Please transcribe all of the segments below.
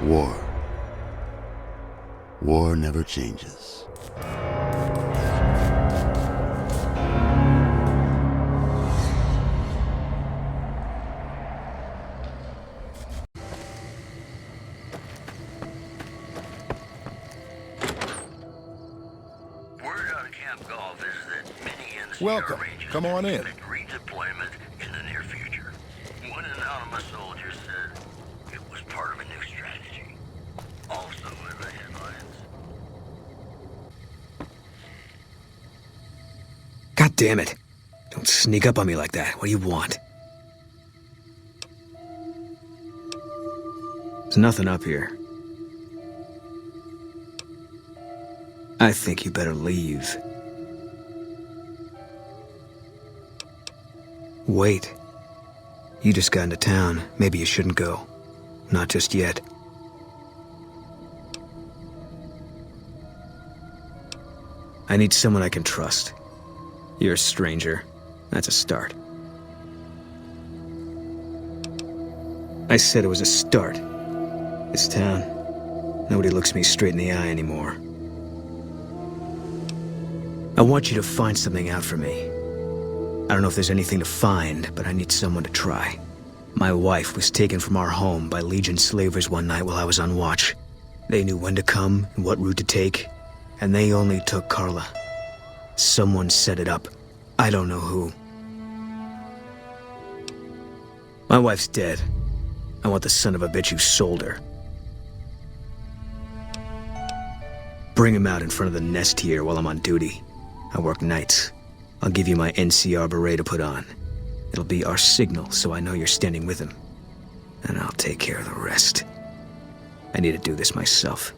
War. War never changes. Welcome. Come on in. Redeployment in the near future. One anonymous soldier said it was part of a new strategy. Also in the headlines. God damn it. Don't sneak up on me like that. What do you want? There's nothing up here. I think you better leave. Wait. You just got into town. Maybe you shouldn't go. Not just yet. I need someone I can trust. You're a stranger. That's a start. I said it was a start. This town, nobody looks me straight in the eye anymore. I want you to find something out for me. I don't know if there's anything to find, but I need someone to try. My wife was taken from our home by Legion slavers one night while I was on watch. They knew when to come and what route to take, and they only took Carla. Someone set it up. I don't know who. My wife's dead. I want the son of a bitch who sold her. Bring him out in front of the nest here while I'm on duty. I work nights. I'll give you my NCR beret to put on. It'll be our signal so I know you're standing with him. And I'll take care of the rest. I need to do this myself.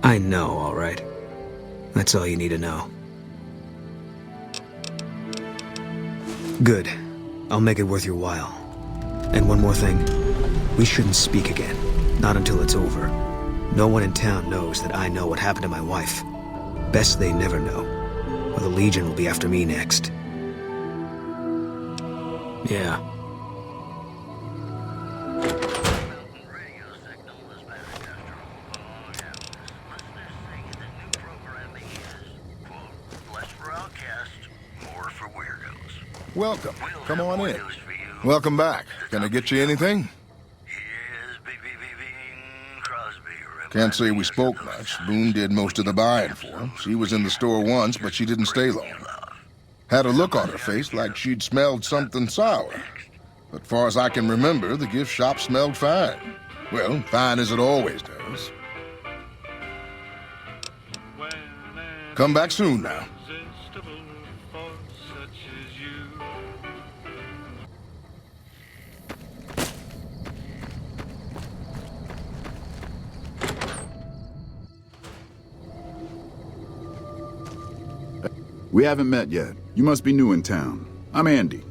I know, all right. That's all you need to know. Good. I'll make it worth your while. And one more thing. We shouldn't speak again. Not until it's over. No one in town knows that I know what happened to my wife. Best they never know. Or the Legion will be after me next. Yeah. Welcome. Come on in. Welcome back. Can I get you anything? Can't say we spoke much. Boone did most of the buying for her. She was in the store once, but she didn't stay long. Had a look on her face like she'd smelled something sour. But far as I can remember, the gift shop smelled fine. Well, fine as it always does. Come back soon now. We haven't met yet. You must be new in town. I'm Andy.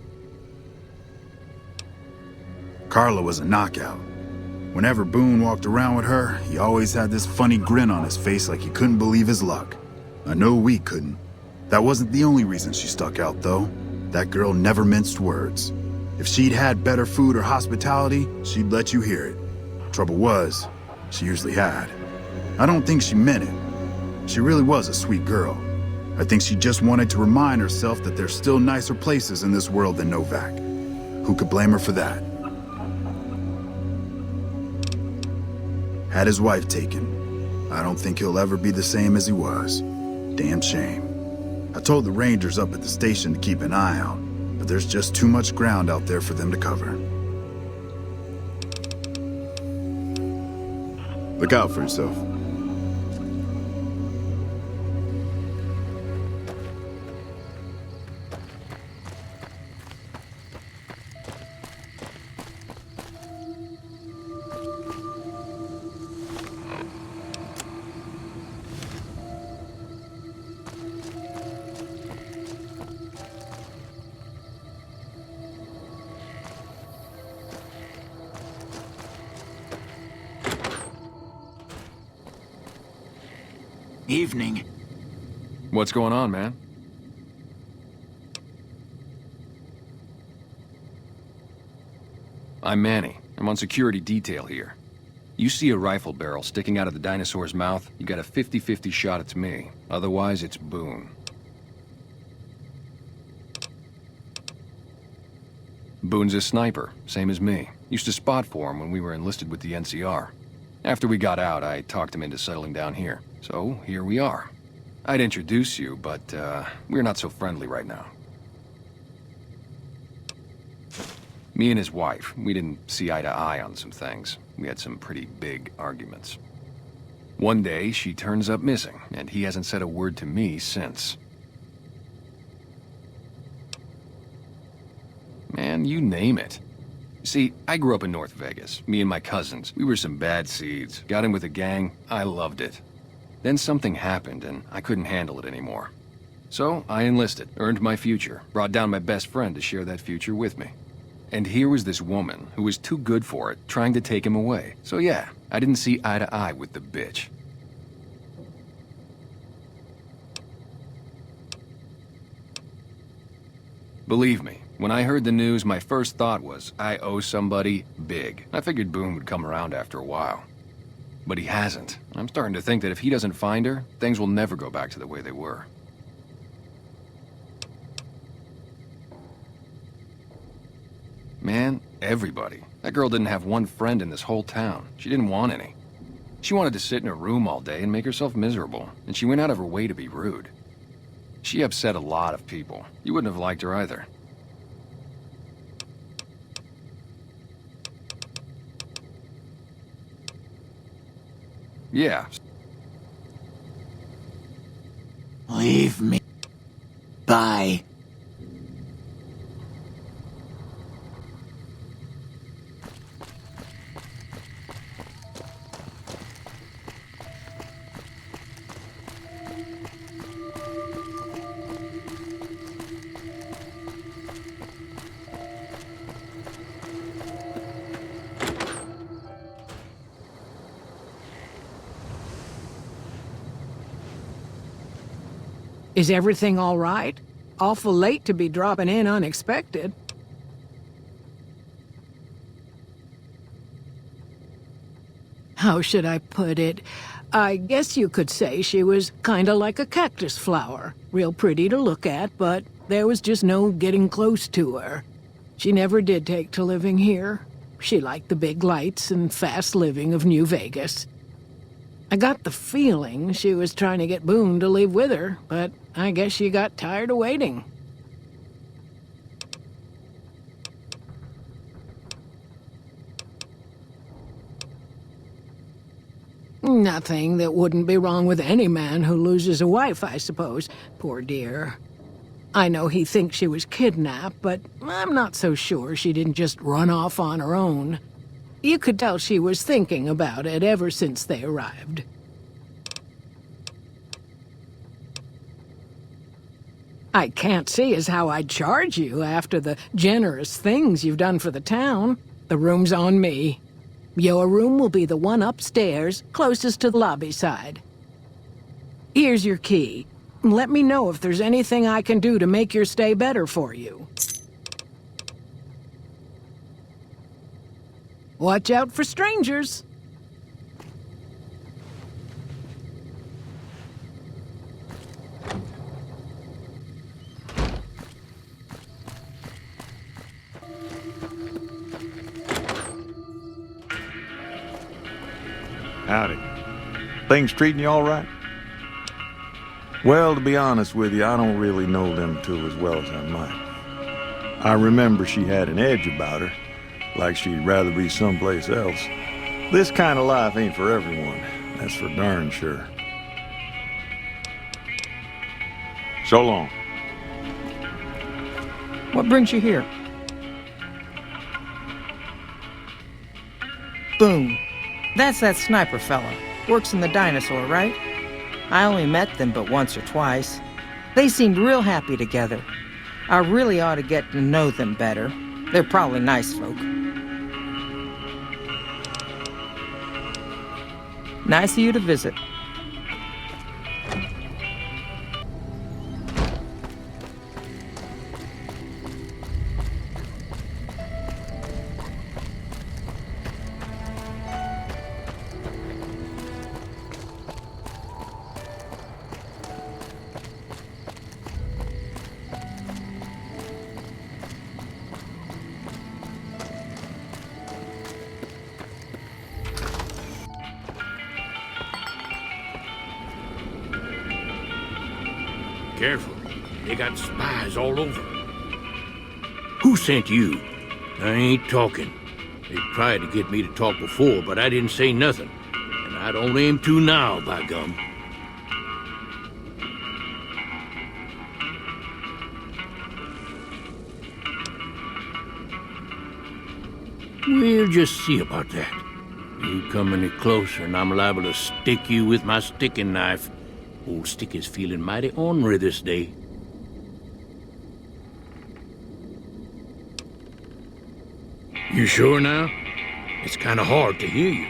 Carla was a knockout. Whenever Boone walked around with her, he always had this funny grin on his face like he couldn't believe his luck. I know we couldn't. That wasn't the only reason she stuck out, though. That girl never minced words. If she'd had better food or hospitality, she'd let you hear it. Trouble was, she usually had. I don't think she meant it. She really was a sweet girl. I think she just wanted to remind herself that there's still nicer places in this world than Novak. Who could blame her for that? Had his wife taken. I don't think he'll ever be the same as he was. Damn shame. I told the Rangers up at the station to keep an eye out, but there's just too much ground out there for them to cover. Look out for yourself. Evening. What's going on, man? I'm Manny. I'm on security detail here. You see a rifle barrel sticking out of the dinosaur's mouth, you got a 50-50 shot it's me. Otherwise, it's Boone. Boone's a sniper, same as me. Used to spot for him when we were enlisted with the NCR. After we got out, I talked him into settling down here. So, here we are. I'd introduce you, but, we're not so friendly right now. Me and his wife, we didn't see eye to eye on some things. We had some pretty big arguments. One day, she turns up missing, and he hasn't said a word to me since. Man, you name it. See, I grew up in North Vegas. Me and my cousins, we were some bad seeds. Got in with a gang, I loved it. Then something happened, and I couldn't handle it anymore. So, I enlisted, earned my future, brought down my best friend to share that future with me. And here was this woman who was too good for it, trying to take him away. So yeah, I didn't see eye to eye with the bitch. Believe me, when I heard the news, my first thought was, I owe somebody big. I figured Boone would come around after a while. But he hasn't. I'm starting to think that if he doesn't find her, things will never go back to the way they were. Man, everybody. That girl didn't have one friend in this whole town. She didn't want any. She wanted to sit in her room all day and make herself miserable, and she went out of her way to be rude. She upset a lot of people. You wouldn't have liked her either. Yeah. Leave me. Bye. Is everything all right? Awful late to be dropping in unexpected. How should I put it? I guess you could say she was kinda like a cactus flower. Real pretty to look at, but there was just no getting close to her. She never did take to living here. She liked the big lights and fast living of New Vegas. I got the feeling she was trying to get Boone to leave with her, but I guess she got tired of waiting. Nothing that wouldn't be wrong with any man who loses a wife, I suppose. Poor dear. I know he thinks she was kidnapped, but I'm not so sure she didn't just run off on her own. You could tell she was thinking about it ever since they arrived. I can't see as how I'd charge you after the generous things you've done for the town. The room's on me. Your room will be the one upstairs, closest to the lobby side. Here's your key. Let me know if there's anything I can do to make your stay better for you. Watch out for strangers. Howdy. Things treating you all right? Well, to be honest with you, I don't really know them two as well as I might. I remember she had an edge about her, like she'd rather be someplace else. This kind of life ain't for everyone, that's for darn sure. So long. What brings you here? Boone. That's that sniper fella. Works in the dinosaur, right? I only met them but once or twice. They seemed real happy together. I really ought to get to know them better. They're probably nice folk. Nice of you to visit. They got spies all over. Who sent you? I ain't talking. They tried to get me to talk before, but I didn't say nothing. And I don't aim to now, by gum. We'll just see about that. You come any closer and I'm liable to stick you with my sticking knife. Old Sticky's feeling mighty ornery this day. You sure now? It's kind of hard to hear you.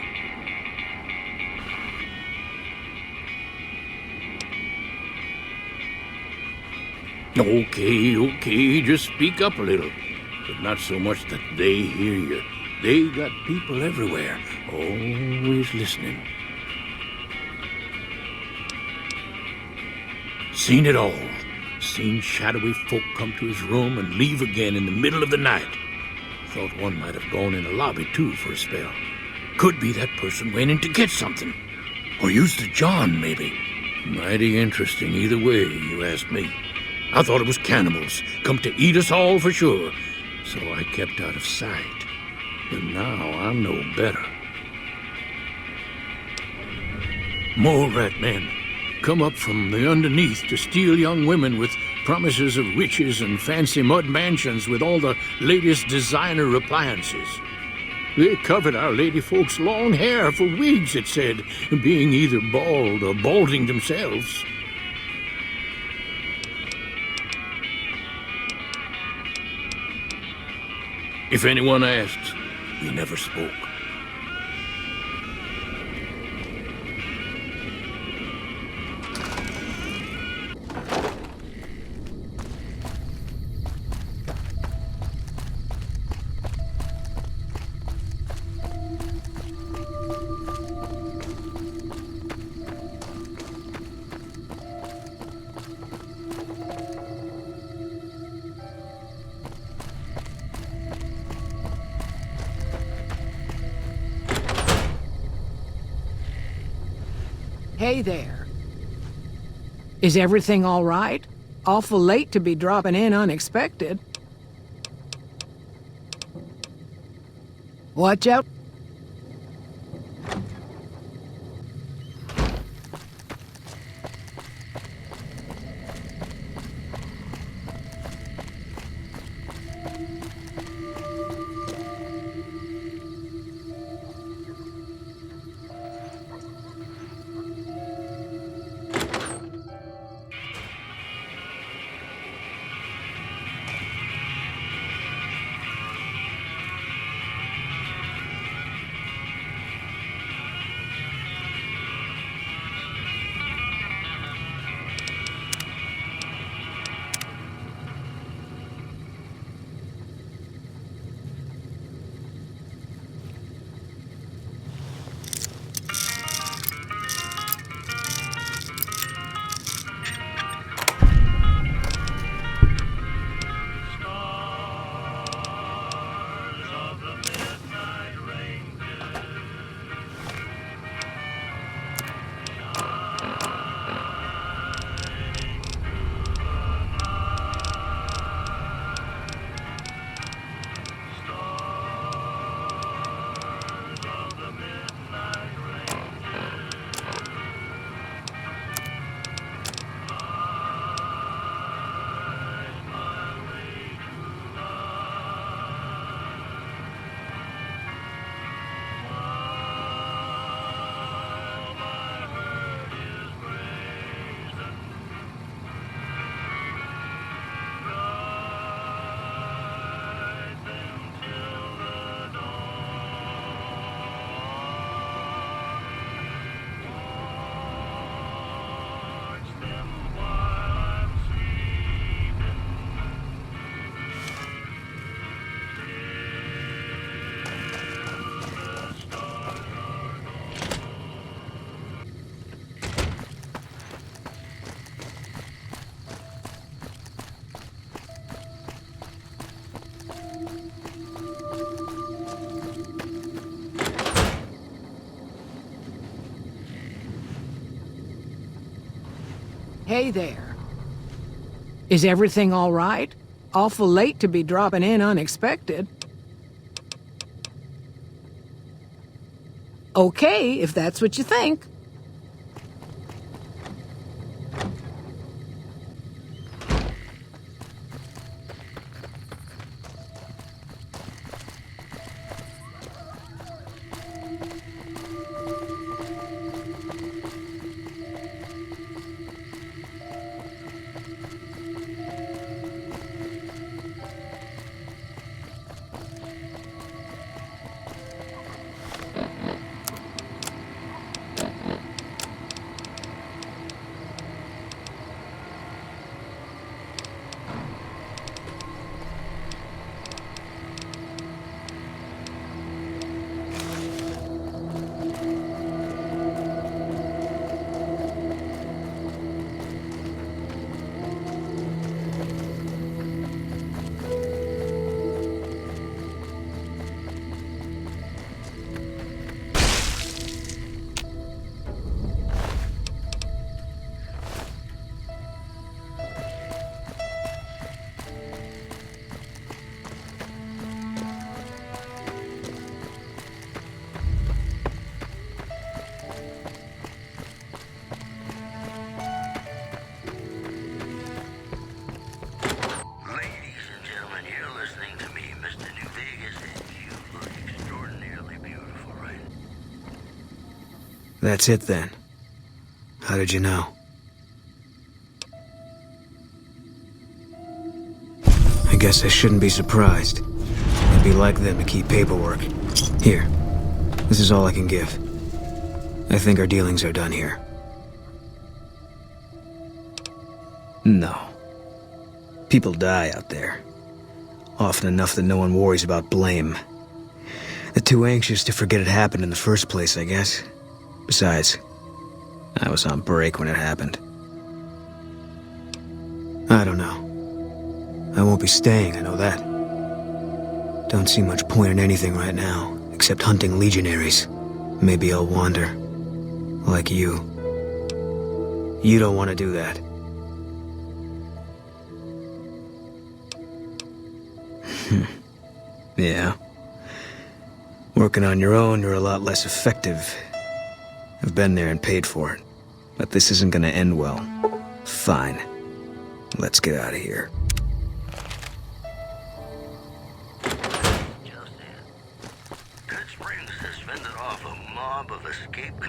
Okay, just speak up a little. But not so much that they hear you. They got people everywhere, always listening. Seen it all. Seen shadowy folk come to his room and leave again in the middle of the night. Thought one might have gone in the lobby, too, for a spell. Could be that person went in to get something. Or used the John, maybe. Mighty interesting either way, you ask me. I thought it was cannibals, come to eat us all for sure. So I kept out of sight. But now I know better. Mole rat men come up from the underneath to steal young women with promises of riches and fancy mud mansions with all the latest designer appliances. They covered our lady folks' long hair for wigs, it said, being either bald or balding themselves. If anyone asked, we never spoke. Hey there. Is everything all right? Awful late to be dropping in unexpected. Watch out. Hey there. Is everything all right? Awful late to be dropping in unexpected. Okay, if that's what you think. Ladies and gentlemen, you're listening to me, Mr. New Vegas, and you look extraordinarily beautiful, right? That's it then. How did you know? I guess I shouldn't be surprised. It'd be like them to keep paperwork. Here. This is all I can give. I think our dealings are done here. No. People die out there. Often enough that no one worries about blame. They're too anxious to forget it happened in the first place, I guess. Besides, I was on break when it happened. I don't know. I won't be staying, I know that. Don't see much point in anything right now, except hunting legionaries. Maybe I'll wander. Like you. You don't want to do that. Yeah. Working on your own, you're a lot less effective. I've been there and paid for it. But this isn't gonna end well. Fine. Let's get out of here. Just in. Good Springs has fended off a mob of escaped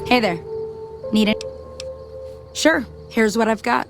Hey there. Need it? Sure, here's what I've got.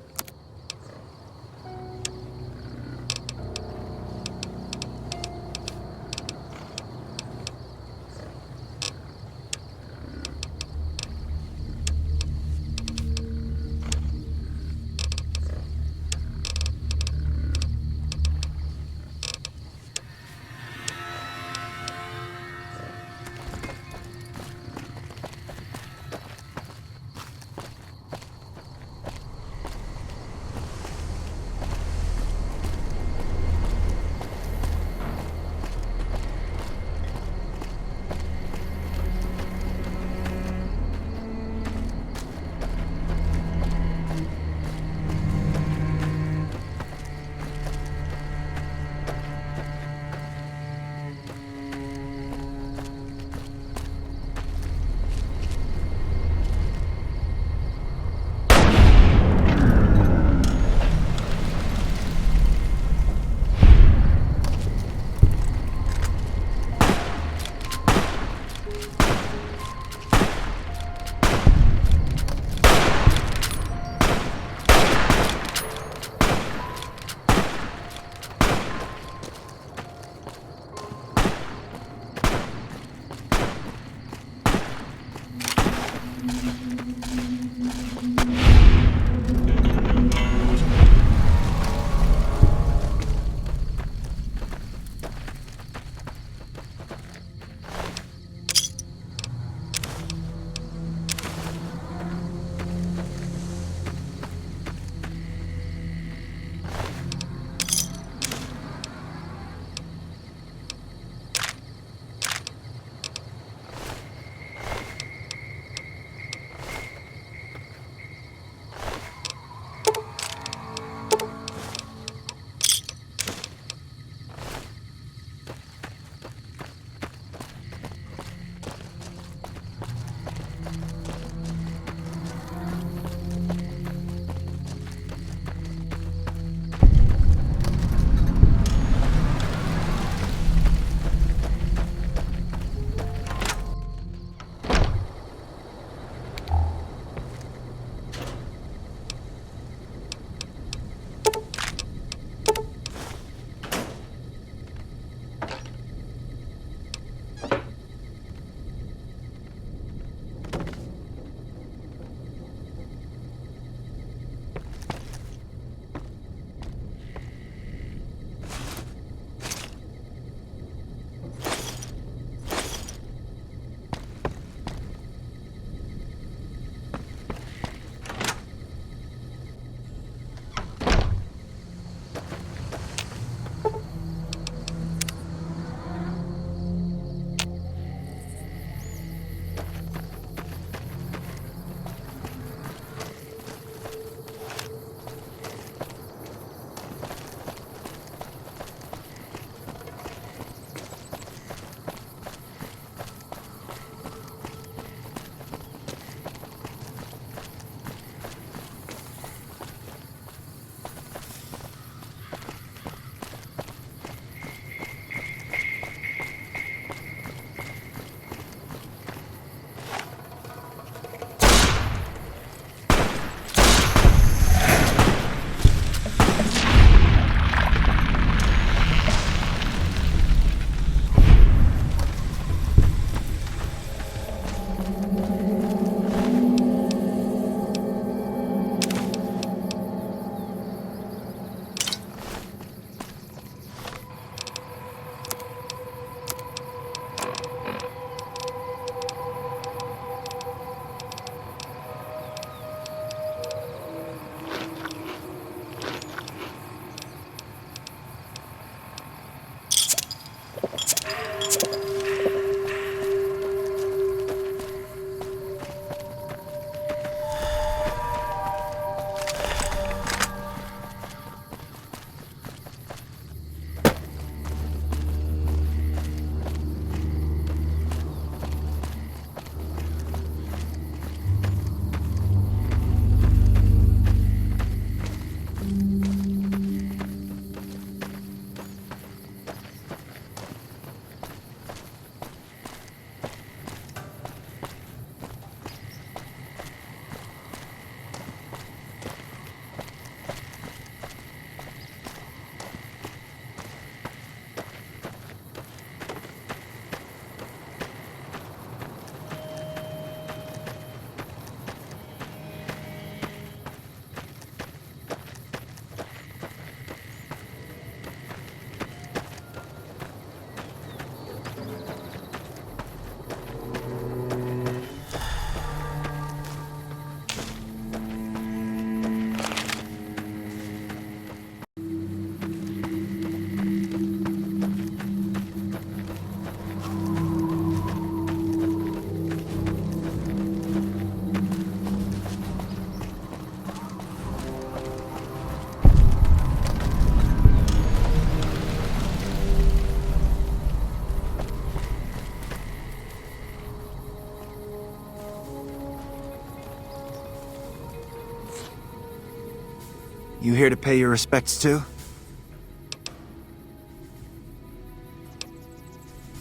You here to pay your respects too?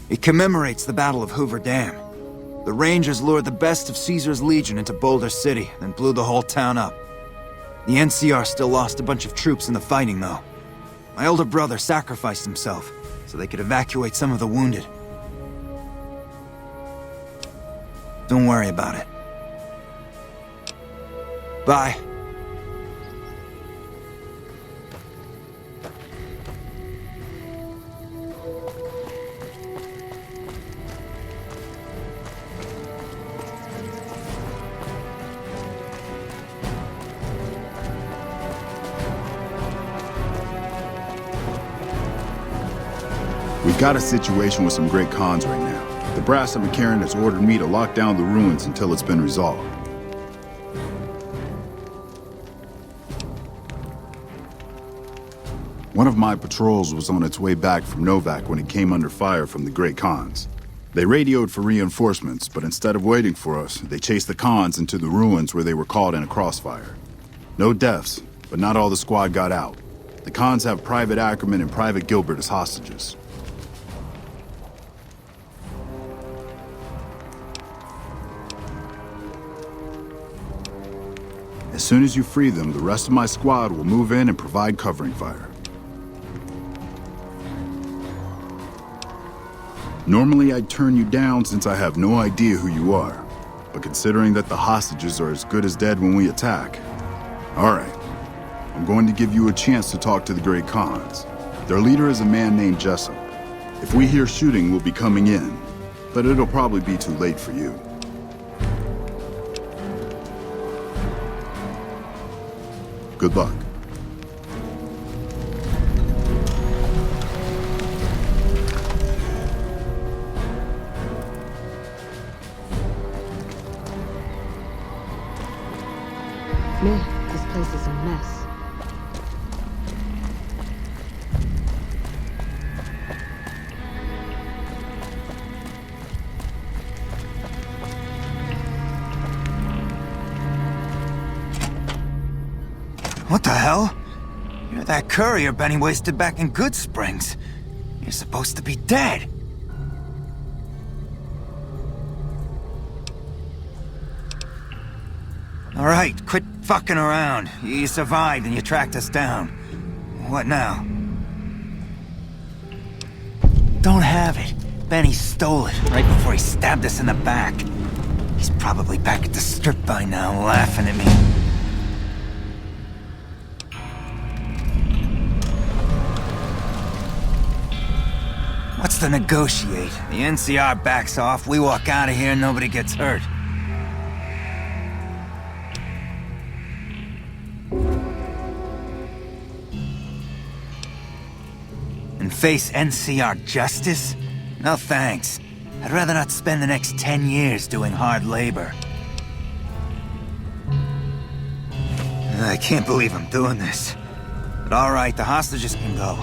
It commemorates the Battle of Hoover Dam. The Rangers lured the best of Caesar's Legion into Boulder City, then blew the whole town up. The NCR still lost a bunch of troops in the fighting, though. My older brother sacrificed himself so they could evacuate some of the wounded. Don't worry about it. Bye. We've got a situation with some great cons right now. The brass at McCarran has ordered me to lock down the ruins until it's been resolved. One of my patrols was on its way back from Novak when it came under fire from the Great Khans. They radioed for reinforcements, but instead of waiting for us, they chased the Khans into the ruins where they were caught in a crossfire. No deaths, but not all the squad got out. The Khans have Private Ackerman and Private Gilbert as hostages. As soon as you free them, the rest of my squad will move in and provide covering fire. Normally I'd turn you down since I have no idea who you are, but considering that the hostages are as good as dead when we attack, all right, I'm going to give you a chance to talk to the Great Khans. Their leader is a man named Jessup. If we hear shooting, we'll be coming in, but it'll probably be too late for you. Good luck. Man, this place is a mess. What the hell? You're that courier Benny wasted back in Good Springs. You're supposed to be dead. All right, quit fucking around. You survived and you tracked us down. What now? Don't have it. Benny stole it right before he stabbed us in the back. He's probably back at the strip by now, laughing at me. What's to negotiate? The NCR backs off, we walk out of here, and nobody gets hurt. And face NCR justice? No thanks. I'd rather not spend the next 10 years doing hard labor. I can't believe I'm doing this. But all right, the hostages can go.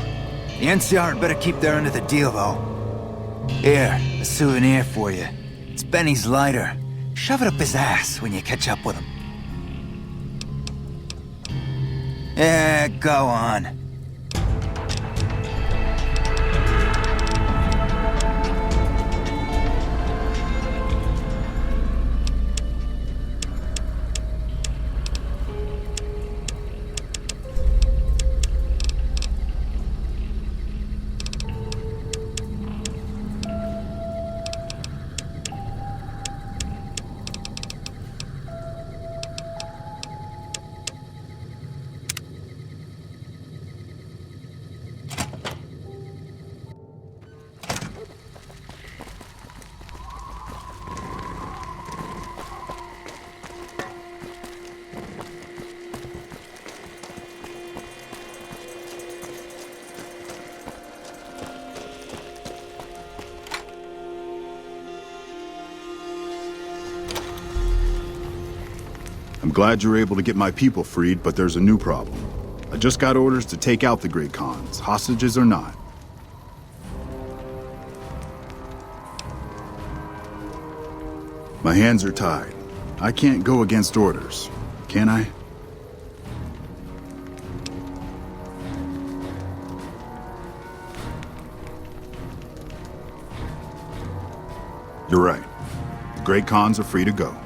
The NCR had better keep their end of the deal, though. Here, a souvenir for you. It's Benny's lighter. Shove it up his ass when you catch up with him. Yeah, go on. I'm glad you're able to get my people freed, but there's a new problem. I just got orders to take out the Great Khans, hostages or not. My hands are tied. I can't go against orders, can I? You're right. The Great Khans are free to go.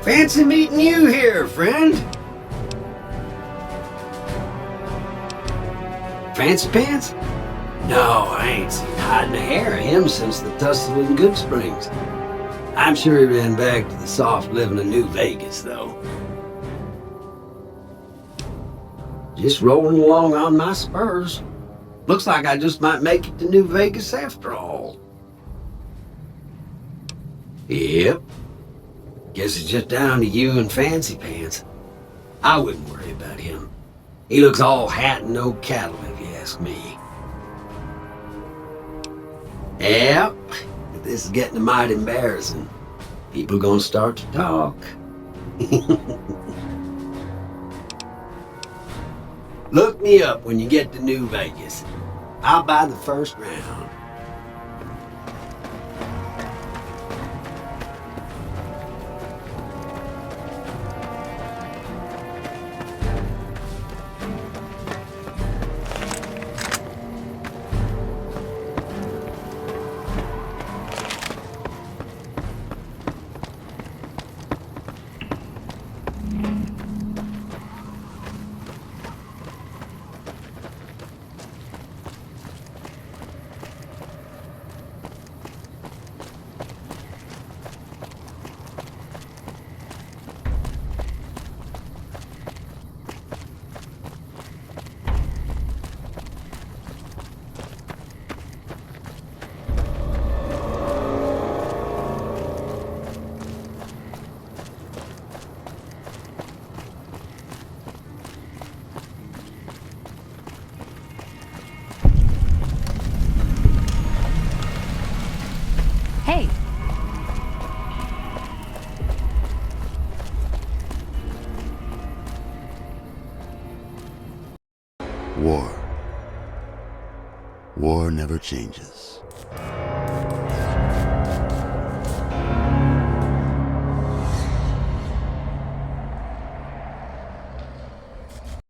Fancy meeting you here, friend. Fancy Pants? No, I ain't seen hide nor hair of him since the tussle in Good Springs. I'm sure he ran back to the soft living of New Vegas, though. Just rolling along on my spurs. Looks like I just might make it to New Vegas after all. Yep. Guess it's just down to you and Fancy Pants. I wouldn't worry about him. He looks all hat and no cattle, if you ask me. Yep. This is getting mighty embarrassing. People gonna start to talk. Look me up when you get to New Vegas. I'll buy the first round. Hey. War. War never changes.